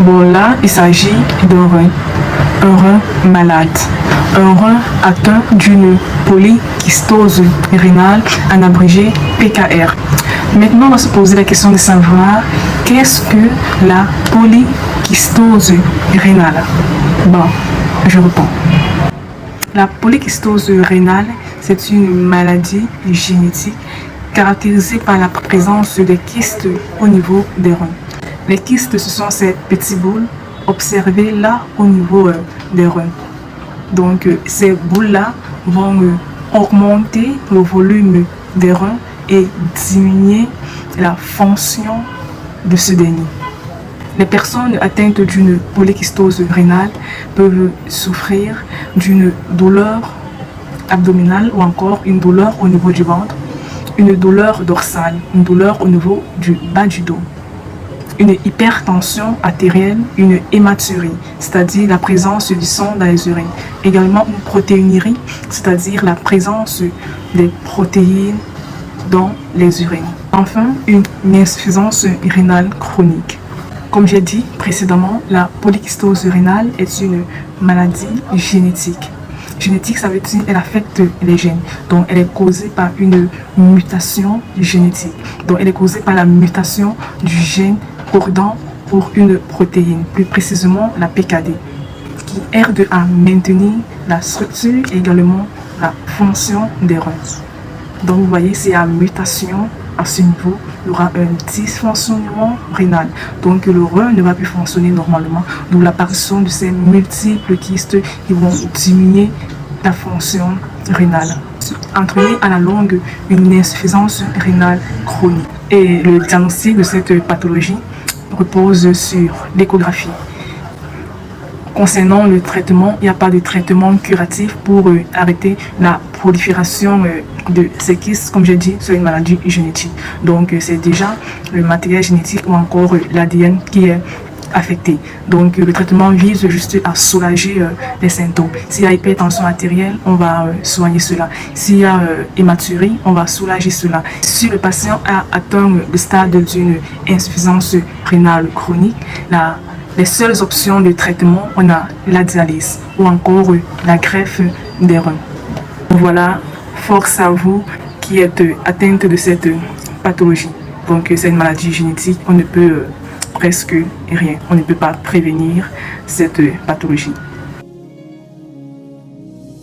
Bon, là, il s'agit d'un rein. Un rein malade. Un rein atteint d'une polykystose rénale, en abrégé PKR. Maintenant, on va se poser la question de savoir qu'est-ce que la polykystose rénale. Bon, je réponds. La polykystose rénale, c'est une maladie génétique caractérisée par la présence des kystes au niveau des reins. Les kystes, ce sont ces petits boules observées là au niveau des reins. Donc, ces boules-là vont augmenter le volume des reins et diminuer la fonction de ce dernier. Les personnes atteintes d'une polykystose rénale peuvent souffrir d'une douleur abdominale ou encore une douleur au niveau du ventre, une douleur dorsale, une douleur au niveau du bas du dos, une hypertension artérielle, une hématurie, c'est-à-dire la présence du sang dans les urines, également une protéinurie, c'est-à-dire la présence des protéines dans les urines. Enfin, une insuffisance rénale chronique. Comme j'ai dit précédemment, la polykystose rénale est une maladie génétique. Génétique, ça veut dire qu'elle affecte les gènes. Donc, elle est causée par une mutation génétique. Donc, elle est causée par la mutation du gène codant pour une protéine, plus précisément la PKD, qui aide à maintenir la structure et également la fonction des reins. Donc, vous voyez, s'il y a mutation à ce niveau, il y aura un dysfonctionnement rénal. Donc, le rein ne va plus fonctionner normalement. Donc, l'apparition de ces multiples kystes qui vont diminuer la fonction rénale. Entraîner à la longue une insuffisance rénale chronique. Et le diagnostic de cette pathologie repose sur l'échographie. Concernant le traitement, il n'y a pas de traitement curatif pour arrêter la prolifération de ces kystes. Comme j'ai dit, c'est une maladie génétique. Donc, c'est déjà le matériel génétique ou encore l'ADN qui est affecté. Donc, le traitement vise juste à soulager les symptômes. S'il y a hypertension artérielle, on va soigner cela. S'il y a hématurie, on va soulager cela. Si le patient a atteint le stade d'une insuffisance rénale chronique, les seules options de traitement, on a la dialyse ou encore la greffe des reins. Voilà, force à vous qui êtes atteinte de cette pathologie. Donc, c'est une maladie génétique, on ne peut presque rien, on ne peut pas prévenir cette pathologie.